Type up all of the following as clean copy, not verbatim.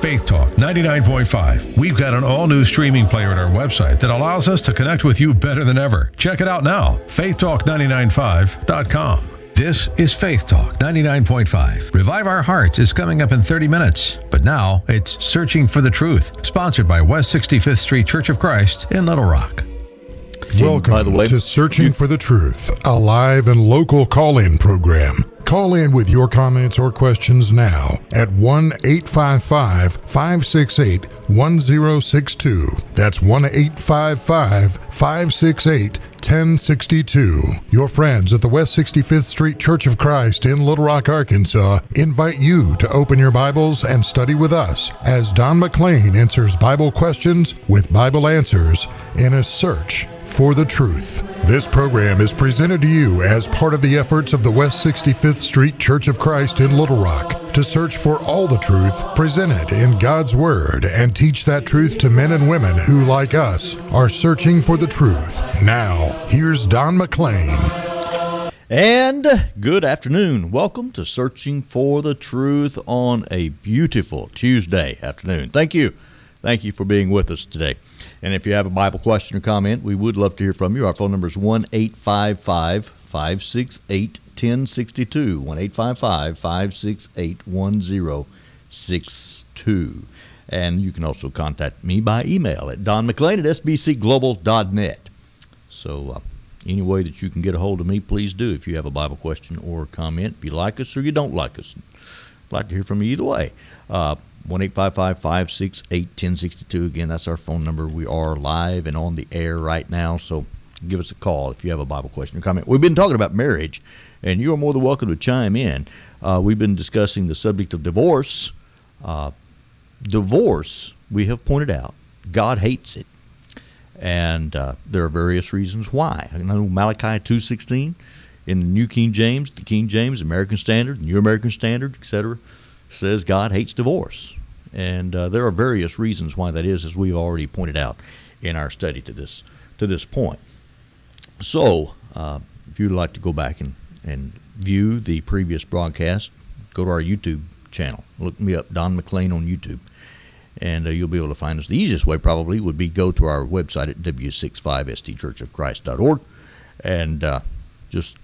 Faith Talk 99.5. We've got an all-new streaming player at our website that allows us to connect with you better than ever. Check it out now, faithtalk995.com. This is Faith Talk 99.5. Revive Our Hearts is coming up in 30 minutes. But now it's Searching for the Truth, sponsored by West 65th Street Church of Christ in Little Rock. Welcome to Searching for the Truth, a live and local call-in program. Call in with your comments or questions now at 1-855-568-1062. That's 1-855-568-1062. Your friends at the West 65th Street Church of Christ in Little Rock, Arkansas invite you to open your Bibles and study with us as Don McClain answers Bible questions with Bible answers in a search for the truth. This program is presented to you as part of the efforts of the West 65th Street Church of Christ in Little Rock to search for all the truth presented in God's Word and teach that truth to men and women who, like us, are searching for the truth. Now, here's Don McClain. And good afternoon. Welcome to Searching for the Truth on a beautiful Tuesday afternoon. Thank you. Thank you for being with us today. And if you have a Bible question or comment, we would love to hear from you. Our phone number is 1-855-568-1062, 1-855-568-1062. And you can also contact me by email at donmcclain@sbcglobal.net. So any way that you can get a hold of me, please do if you have a Bible question or comment. If you like us or you don't like us, I'd like to hear from you either way. 1-855-568-1062. Again, that's our phone number. We are live and on the air right now, so give us a call if you have a Bible question or comment. We've been talking about marriage, and you are more than welcome to chime in. We've been discussing the subject of divorce. Divorce, we have pointed out, God hates it, and there are various reasons why. I know Malachi 2:16 in the New King James, the King James, American Standard, New American Standard, etc., says God hates divorce. And there are various reasons why that is, as we've already pointed out in our study to this point. So if you'd like to go back and view the previous broadcast, go to our YouTube channel. Look me up, Don McClain, on YouTube, and you'll be able to find us. The easiest way probably would be go to our website at w65stchurchofchrist.org and just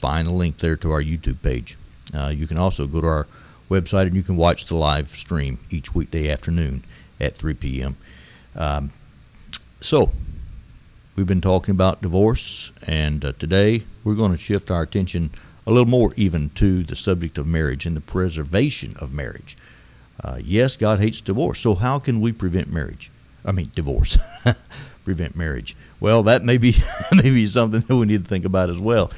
find a link there to our YouTube page. You can also go to our website and you can watch the live stream each weekday afternoon at 3 p.m. So we've been talking about divorce, and today we're going to shift our attention a little more even to the subject of marriage and the preservation of marriage. Yes, God hates divorce. So how can we prevent divorce? Prevent marriage. Well, that may be something that we need to think about as well.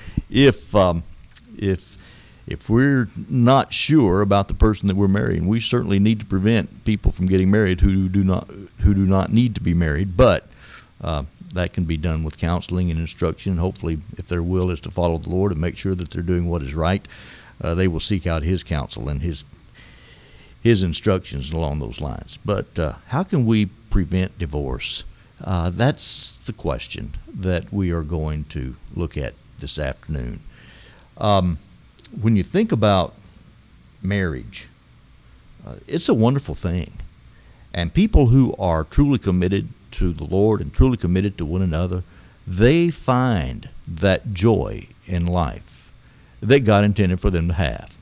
If we're not sure about the person that we're marrying, we certainly need to prevent people from getting married who do not need to be married. But that can be done with counseling and instruction. Hopefully, if their will is to follow the Lord and make sure that they're doing what is right, they will seek out His counsel and His instructions along those lines. But how can we prevent divorce? That's the question that we are going to look at this afternoon. When you think about marriage, it's a wonderful thing. And people who are truly committed to the Lord and truly committed to one another, they find that joy in life that God intended for them to have.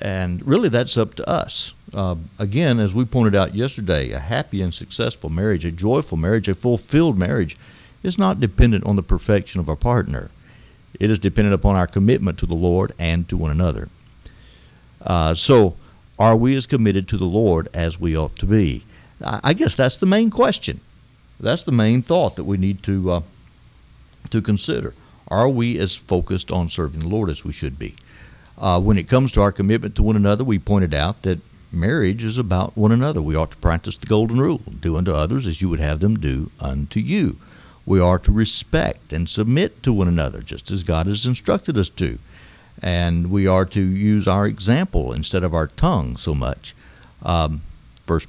And really, that's up to us. Again, as we pointed out yesterday, a happy and successful marriage, a joyful marriage, a fulfilled marriage is not dependent on the perfection of our partner. It is dependent upon our commitment to the Lord and to one another. So, are we as committed to the Lord as we ought to be? I guess that's the main question. That's the main thought that we need to consider. Are we as focused on serving the Lord as we should be? When it comes to our commitment to one another, we pointed out that marriage is about one another. We ought to practice the golden rule: do unto others as you would have them do unto you. We are to respect and submit to one another, just as God has instructed us to. And we are to use our example instead of our tongue so much. 1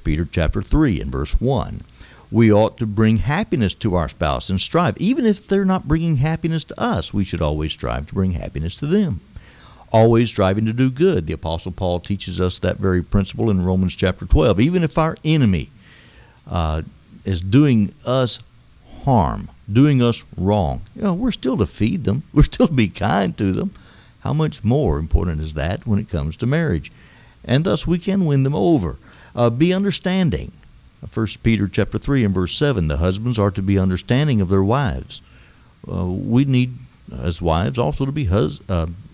Peter chapter 3 and verse 1. We ought to bring happiness to our spouse and strive. Even if they're not bringing happiness to us, we should always strive to bring happiness to them. always striving to do good. The Apostle Paul teaches us that very principle in Romans chapter 12. Even if our enemy is doing us harm, doing us wrong, we're still to feed them. We're still to be kind to them. How much more important is that when it comes to marriage? And thus we can win them over. Be understanding. 1 Peter chapter 3 and verse 7, the husbands are to be understanding of their wives. We need, as wives, also to be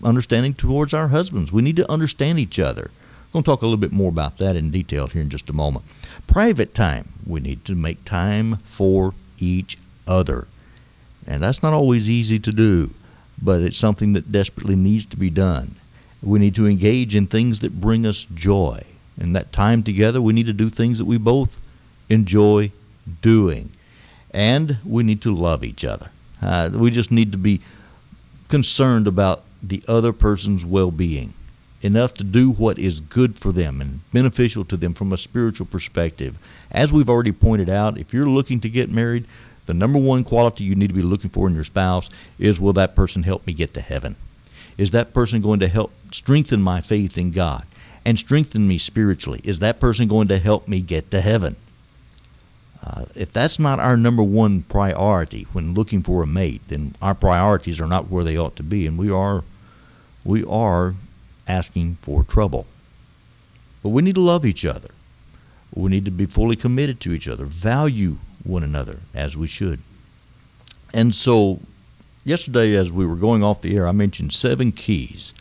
understanding towards our husbands. We need to understand each other. I'm going to talk a little bit more about that in detail here in just a moment. Private time. We need to make time for each other. And that's not always easy to do, but it's something that desperately needs to be done. We need to engage in things that bring us joy. And that time together, we need to do things that we both enjoy doing. And we need to love each other. We just need to be concerned about the other person's well-being, enough to do what is good for them and beneficial to them from a spiritual perspective. As we've already pointed out, if you're looking to get married, the number one quality you need to be looking for in your spouse is, will that person help me get to heaven? Is that person going to help strengthen my faith in God and strengthen me spiritually? Is that person going to help me get to heaven? If that's not our number one priority when looking for a mate, then our priorities are not where they ought to be, and we are asking for trouble. But we need to love each other. We need to be fully committed to each other, value one another as we should. And so yesterday, as we were going off the air, I mentioned 7 keys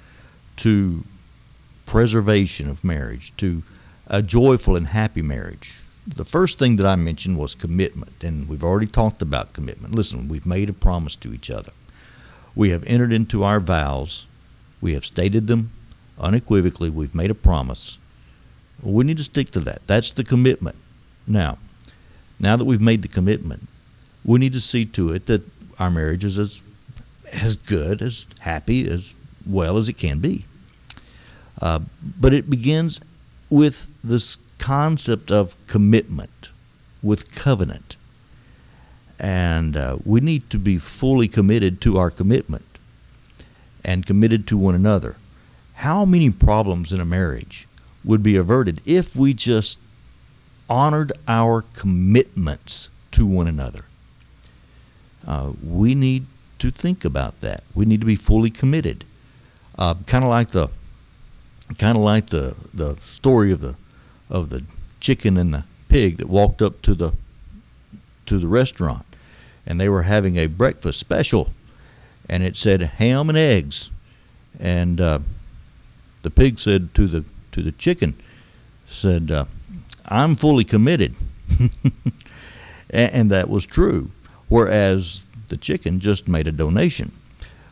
to preservation of marriage, to a joyful and happy marriage. The first thing that I mentioned was commitment, and we've already talked about commitment. Listen, we've made a promise to each other. We have entered into our vows. We have stated them unequivocally. We've made a promise. We need to stick to that. That's the commitment. Now that we've made the commitment, we need to see to it that our marriage is as good, as happy, as well as it can be. But it begins with this concept of commitment, with covenant. And we need to be fully committed to our commitment and committed to one another. How many problems in a marriage would be averted if we just honored our commitments to one another? We need to think about that. We need to be fully committed. Kind of like the story of the chicken and the pig that walked up to the restaurant, and they were having a breakfast special, and it said ham and eggs, and the pig said to the chicken, said, "I'm fully committed," and that was true. Whereas the chicken just made a donation.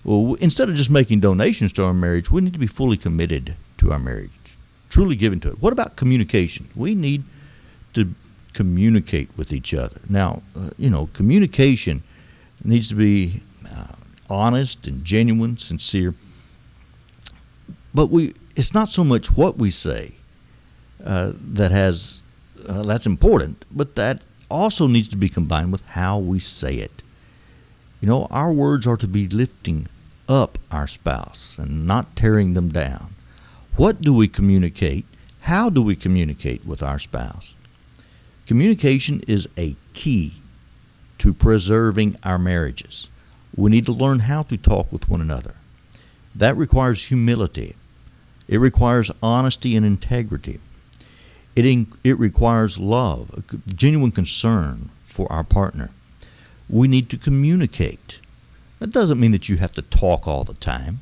Well, instead of just making donations to our marriage, we need to be fully committed to our marriage, truly given to it. What about communication? We need to communicate with each other. Now, communication needs to be honest and genuine, sincere. But it's not so much what we say that's important, but that also needs to be combined with how we say it. Our words are to be lifting up our spouse and not tearing them down. What do we communicate? How do we communicate with our spouse? Communication is a key to preserving our marriages. We need to learn how to talk with one another. That requires humility. It requires honesty and integrity. It requires love, a genuine concern for our partner. We need to communicate. That doesn't mean that you have to talk all the time.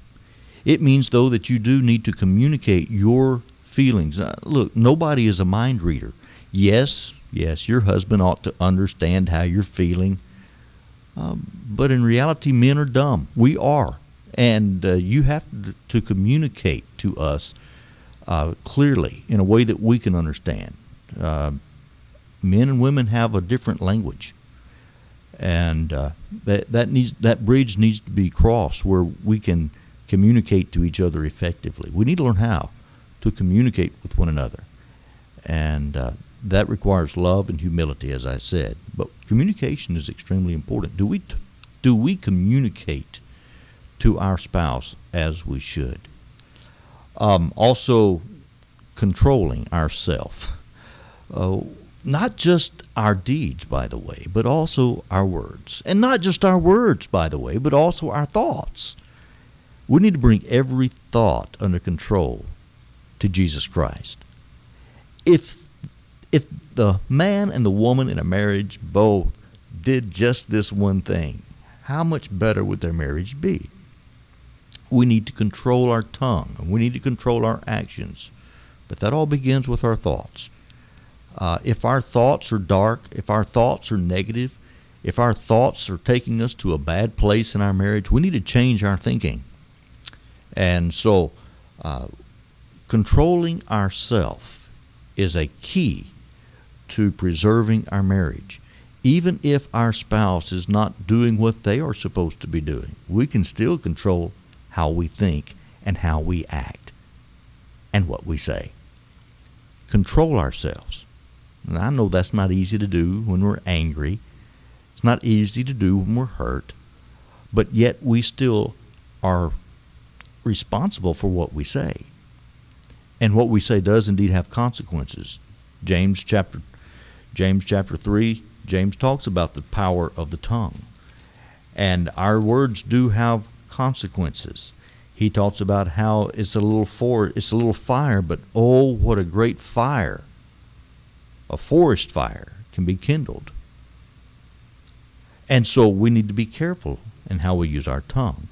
It means, though, that you do need to communicate your feelings. Look, nobody is a mind reader. Yes, your husband ought to understand how you're feeling. But in reality, men are dumb. We are. And you have to communicate to us clearly in a way that we can understand. Men and women have a different language. And that bridge needs to be crossed where we can communicate to each other effectively. We need to learn how to communicate with one another. And that requires love and humility, as I said. But communication is extremely important. Do we communicate to our spouse as we should? Also, controlling ourself. Not just our deeds, by the way, but also our words. And not just our words, by the way, but also our thoughts. We need to bring every thought under control to Jesus Christ. If the man and the woman in a marriage both did just this one thing, how much better would their marriage be? We need to control our tongue, and we need to control our actions. But that all begins with our thoughts. If our thoughts are dark, if our thoughts are negative, if our thoughts are taking us to a bad place in our marriage, we need to change our thinking. And so, controlling ourselves is a key to preserving our marriage. Even if our spouse is not doing what they are supposed to be doing, we can still control how we think and how we act and what we say. Control ourselves. And I know that's not easy to do when we're angry. It's not easy to do when we're hurt. But yet we still are responsible for what we say. And what we say does indeed have consequences. James chapter 3, James talks about the power of the tongue. And our words do have consequences. He talks about how it's a little fire, but oh, what a great fire. A forest fire can be kindled. And so we need to be careful in how we use our tongue.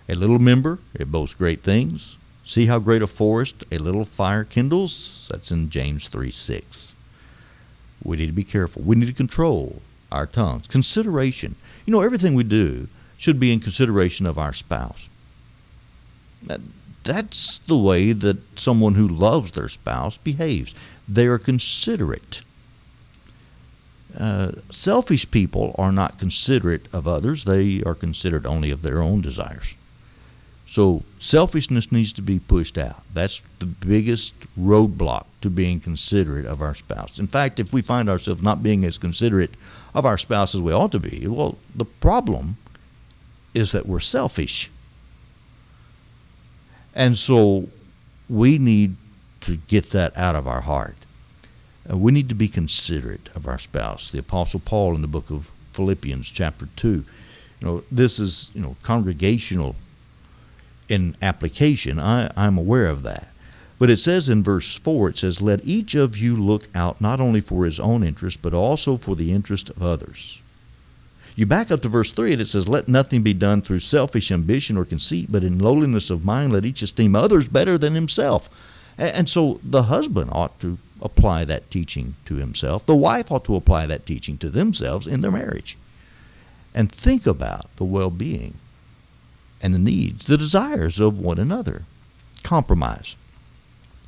A little member, it boasts great things. See how great a forest a little fire kindles? That's in James 3:6. We need to be careful. We need to control our tongues. Consideration. You know, everything we do should be in consideration of our spouse. That's the way that someone who loves their spouse behaves. They are considerate. Selfish people are not considerate of others. They are considerate only of their own desires. So selfishness needs to be pushed out. That's the biggest roadblock to being considerate of our spouse. In fact, if we find ourselves not being as considerate of our spouse as we ought to be, well, the problem is that we're selfish. And so we need to get that out of our heart. We need to be considerate of our spouse. The Apostle Paul in the book of Philippians chapter 2, this is, congregational in application. I'm aware of that. But it says in verse 4, it says, "Let each of you look out not only for his own interest, but also for the interest of others." You back up to verse 3, and it says, "Let nothing be done through selfish ambition or conceit, but in lowliness of mind let each esteem others better than himself." And so the husband ought to apply that teaching to himself. The wife ought to apply that teaching to themselves in their marriage. And think about the well-being and the needs, the desires of one another. Compromise.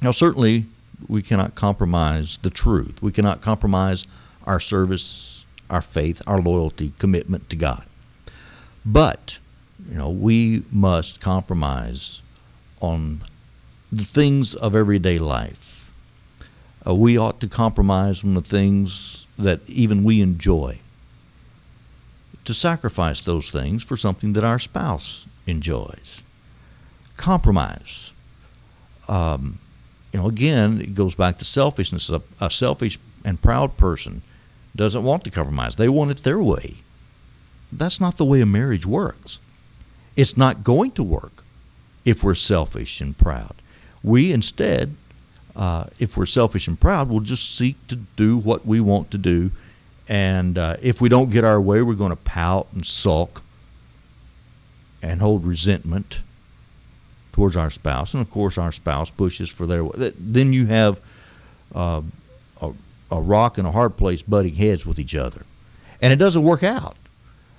Now, certainly, we cannot compromise the truth. We cannot compromise our service, our faith, our loyalty, commitment to God. But, we must compromise on the things of everyday life. We ought to compromise on the things that even we enjoy, to sacrifice those things for something that our spouse enjoys. Compromise. Again, it goes back to selfishness. A selfish and proud person doesn't want to compromise. They want it their way. That's not the way a marriage works. It's not going to work if we're selfish and proud. We instead, if we're selfish and proud, we'll just seek to do what we want to do. And if we don't get our way, we're going to pout and sulk and hold resentment towards our spouse. And, of course, our spouse pushes for their way. Then you have a rock and a hard place butting heads with each other. And it doesn't work out.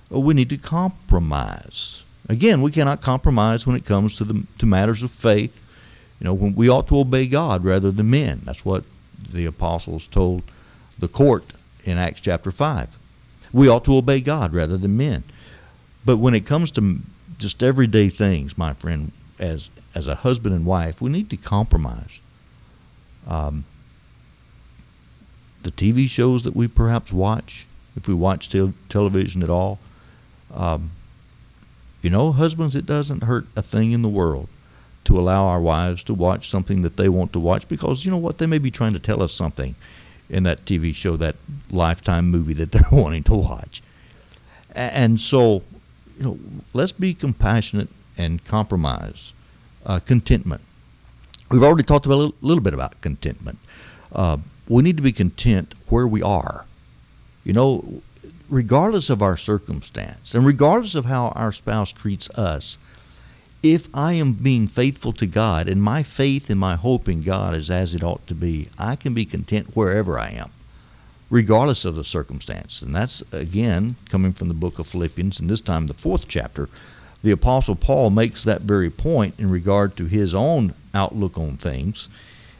We need to compromise. Again, we cannot compromise when it comes to matters of faith. When we ought to obey God rather than men. That's what the apostles told the court in Acts chapter 5. We ought to obey God rather than men. But when it comes to just everyday things, my friend, as a husband and wife, we need to compromise. The TV shows that we perhaps watch, if we watch television at all, husbands, it doesn't hurt a thing in the world to allow our wives to watch something that they want to watch, because you know what, they may be trying to tell us something in that TV show, that Lifetime movie that they're wanting to watch. And so, you know, let's be compassionate and compromise. Contentment. We've already talked about a little bit about contentment. We need to be content where we are. You know, regardless of our circumstance and regardless of how our spouse treats us, if I am being faithful to God and my faith and my hope in God is as it ought to be, I can be content wherever I am, regardless of the circumstance. And that's, again, coming from the book of Philippians, and this time the 4th chapter. The Apostle Paul makes that very point in regard to his own outlook on things.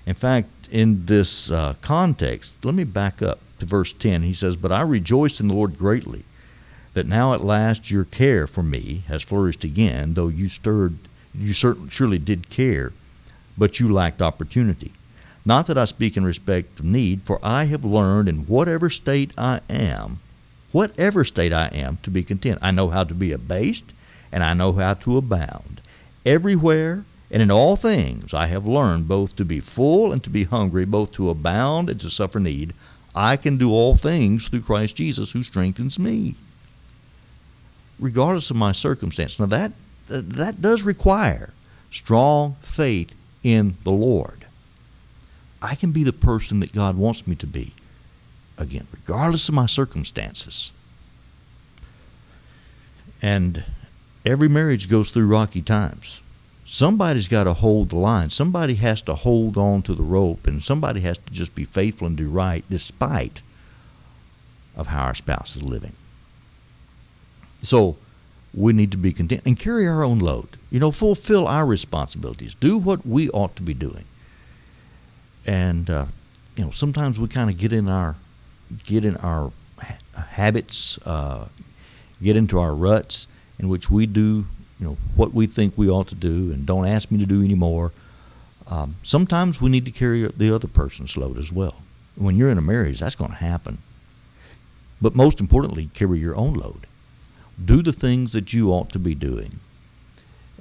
In fact, in this context, let me back up to verse 10. He says, "But I rejoiced in the Lord greatly, that now at last your care for me has flourished again, though you surely did care, but you lacked opportunity. Not that I speak in respect of need, for I have learned in whatever state I am, to be content. I know how to be abased, and I know how to abound. Everywhere and in all things I have learned both to be full and to be hungry, both to abound and to suffer need. I can do all things through Christ Jesus who strengthens me." Regardless of my circumstance. Now that does require strong faith in the Lord. I can be the person that God wants me to be, again, regardless of my circumstances. And every marriage goes through rocky times. Somebody's got to hold the line. Somebody has to hold on to the rope, and somebody has to just be faithful and do right despite of how our spouse is living. So we need to be content and carry our own load. You know, fulfill our responsibilities. Do what we ought to be doing. And you know, sometimes we kind of get in our habits, get into our ruts in which we do, you know, what we think we ought to do, and don't ask me to do anymore. Sometimes we need to carry the other person's load as well. When you're in a marriage, that's going to happen. But most importantly, carry your own load. Do the things that you ought to be doing.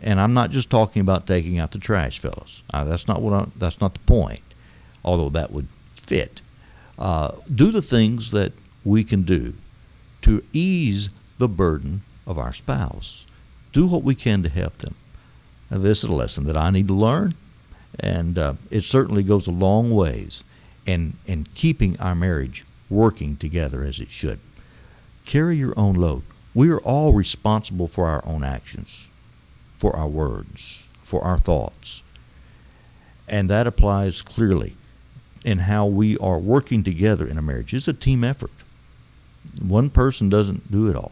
And I'm not just talking about taking out the trash, fellas. That's not the point, although that would fit. Do the things that we can do to ease the burden of our spouse. Do what we can to help them. Now, this is a lesson that I need to learn, and it certainly goes a long ways in keeping our marriage working together as it should. Carry your own load. We are all responsible for our own actions, for our words, for our thoughts. And that applies clearly in how we are working together in a marriage. It's a team effort. One person doesn't do it all.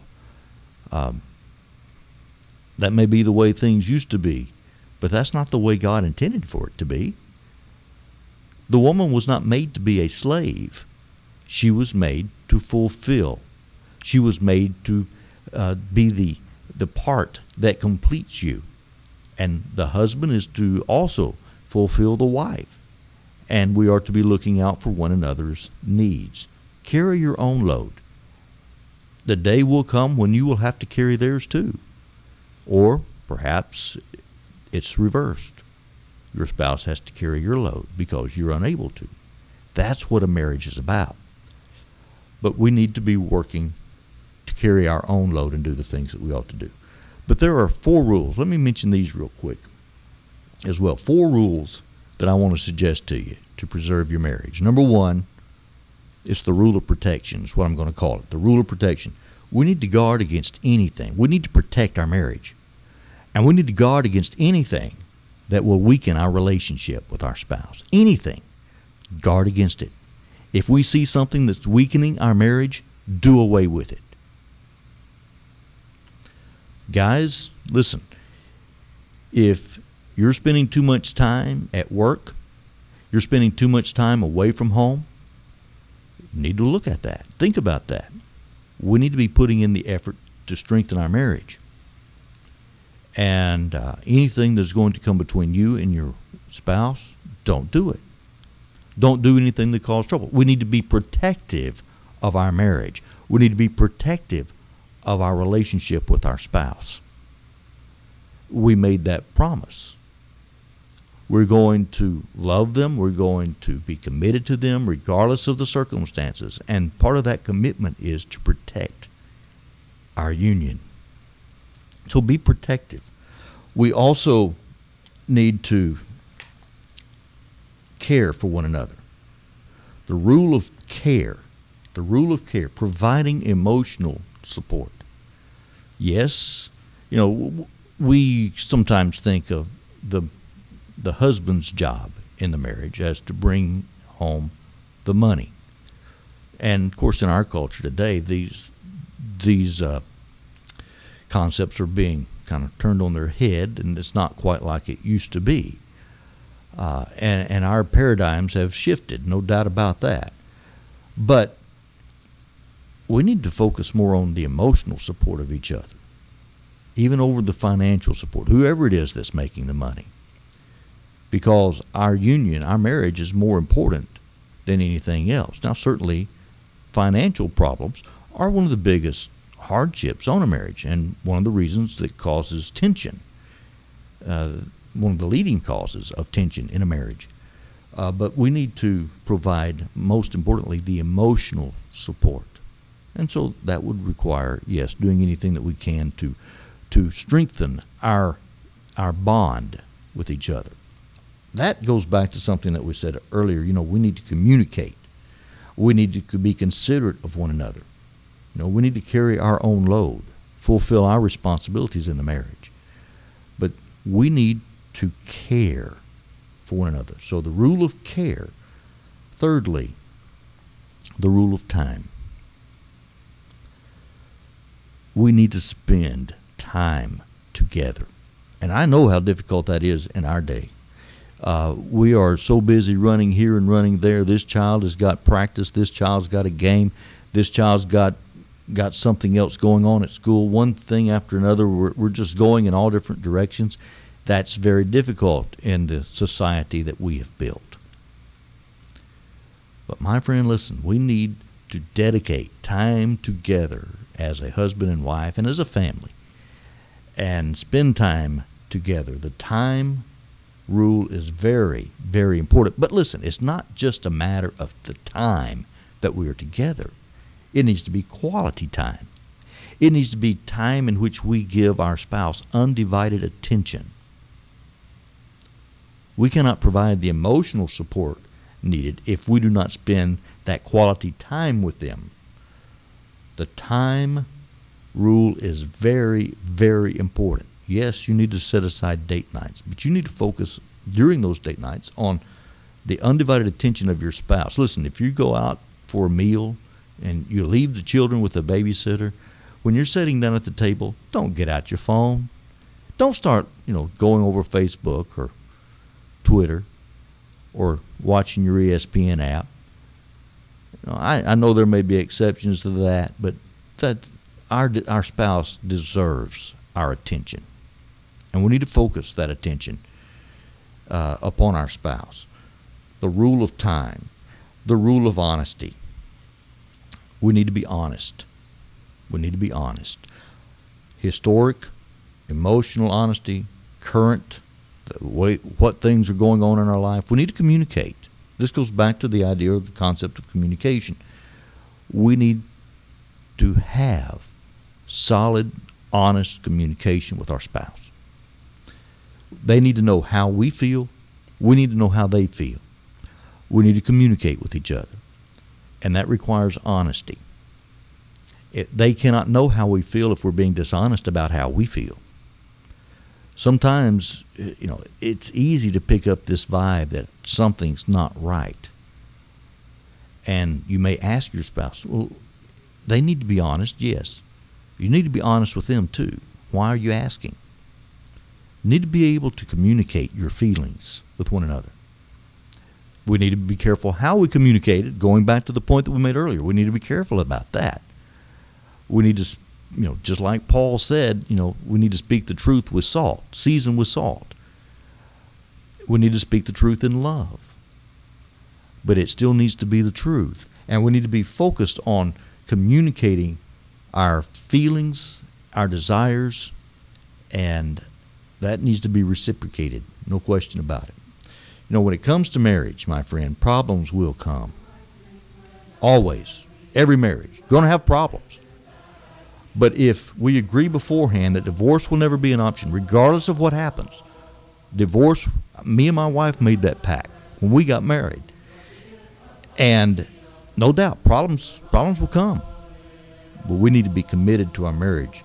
That may be the way things used to be, but that's not the way God intended for it to be. The woman was not made to be a slave. She was made to fulfill. She was made to be the part that completes you. And the husband is to also fulfill the wife. And we are to be looking out for one another's needs. Carry your own load. The day will come when you will have to carry theirs too. Or perhaps it's reversed. Your spouse has to carry your load because you're unable to. That's what a marriage is about. But we need to be working to carry our own load and do the things that we ought to do. But there are 4 rules. Let me mention these real quick as well. 4 rules that I want to suggest to you to preserve your marriage. Number 1, it's the rule of protection is what I'm going to call it. The rule of protection. We need to guard against anything. We need to protect our marriage. And we need to guard against anything that will weaken our relationship with our spouse. Anything. Guard against it. If we see something that's weakening our marriage, do away with it. Guys, listen. If you're spending too much time at work, you're spending too much time away from home, you need to look at that. Think about that. We need to be putting in the effort to strengthen our marriage. And anything that's going to come between you and your spouse, don't do it. Don't do anything that causes trouble. We need to be protective of our marriage. We need to be protective of our relationship with our spouse. We made that promise. We're going to love them. We're going to be committed to them regardless of the circumstances. And part of that commitment is to protect our union. So be protective. We also need to care for one another. The rule of care, providing emotional support. Yes, we sometimes think of the husband's job in the marriage as to bring home the money. And of course, in our culture today, these concepts are being kind of turned on their head, and it's not quite like it used to be. And our paradigms have shifted, no doubt about that. But we need to focus more on the emotional support of each other, even over the financial support, whoever it is that's making the money. Because our union, our marriage is more important than anything else. Now, certainly, financial problems are one of the biggest hardships on a marriage and one of the reasons that causes tension, one of the leading causes of tension in a marriage. But we need to provide, most importantly, the emotional support. And so that would require, yes, doing anything that we can to strengthen our bond with each other. That goes back to something that we said earlier. We need to communicate. We need to be considerate of one another. We need to carry our own load, fulfill our responsibilities in the marriage. But we need to care for one another. So the rule of care. Thirdly, the rule of time. We need to spend time together. And I know how difficult that is in our day. We are so busy running here and running there. This child has got practice. This child's got a game. This child's got something else going on at school. One thing after another. We're just going in all different directions. That's very difficult in the society that we have built. But my friend, listen, we need to dedicate time together as a husband and wife and as a family and spend time together. The time rule is very, very important. But listen, it's not just a matter of the time that we are together. It needs to be quality time. It needs to be time in which we give our spouse undivided attention. We cannot provide the emotional support needed if we do not spend that quality time with them. The time rule is very, very important. Yes, you need to set aside date nights, but you need to focus during those date nights on the undivided attention of your spouse. Listen, if you go out for a meal and you leave the children with a babysitter, when you're sitting down at the table, don't get out your phone. Don't start, going over Facebook or Twitter or watching your ESPN app. I know there may be exceptions to that, but that our spouse deserves our attention. And we need to focus that attention upon our spouse. The rule of time, the rule of honesty. We need to be honest. We need to be honest. Historic, emotional honesty, current, the way what things are going on in our life. We need to communicate. This goes back to the idea of the concept of communication. We need to have solid, honest communication with our spouse. They need to know how we feel. We need to know how they feel. We need to communicate with each other. And that requires honesty. They cannot know how we feel if we're being dishonest about how we feel. Sometimes, it's easy to pick up this vibe that something's not right. And you may ask your spouse, well, they need to be honest, yes. You need to be honest with them too. Why are you asking? You need to be able to communicate your feelings with one another. We need to be careful how we communicate it, going back to the point that we made earlier. We need to be careful about that. We need to, just like Paul said, we need to speak the truth with salt, seasoned with salt. We need to speak the truth in love. But it still needs to be the truth. And we need to be focused on communicating our feelings, our desires, and that needs to be reciprocated, no question about it. when it comes to marriage, my friend, problems will come. Always. Every marriage. Going to have problems. But if we agree beforehand that divorce will never be an option, regardless of what happens, divorce, me and my wife made that pact when we got married. And no doubt, problems will come. But we need to be committed to our marriage.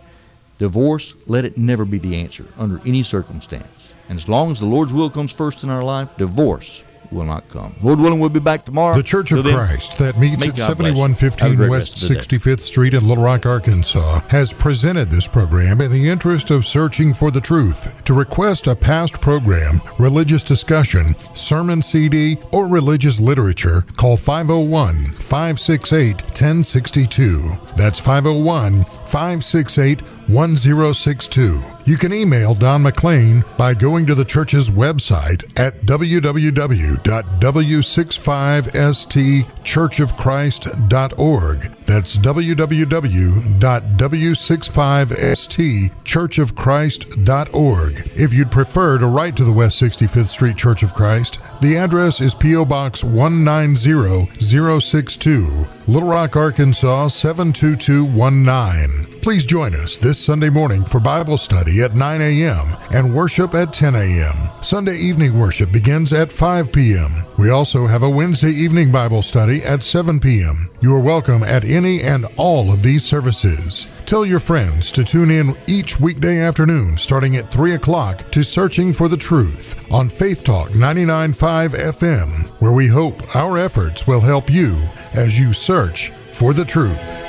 Divorce, let it never be the answer under any circumstance. And as long as the Lord's will comes first in our life, divorce will not come. Lord willing, we'll be back tomorrow. The Church of Christ that meets at 7115 West 65th Street in Little Rock, Arkansas, has presented this program in the interest of searching for the truth. To request a past program, religious discussion, sermon CD, or religious literature, call 501-568-1062. That's 501-568-1062. You can email Don McClain by going to the church's website at www.w65stchurchofchrist.org. That's www.w65stchurchofchrist.org. If you'd prefer to write to the West 65th Street Church of Christ, the address is P.O. Box 190062, Little Rock, Arkansas 72219. Please join us this Sunday morning for Bible study at 9 a.m. and worship at 10 a.m. Sunday evening worship begins at 5 p.m. We also have a Wednesday evening Bible study at 7 p.m. You are welcome at any and all of these services. Tell your friends to tune in each weekday afternoon starting at 3 o'clock to Searching for the Truth on Faith Talk 99.5 FM, where we hope our efforts will help you as you search for the truth.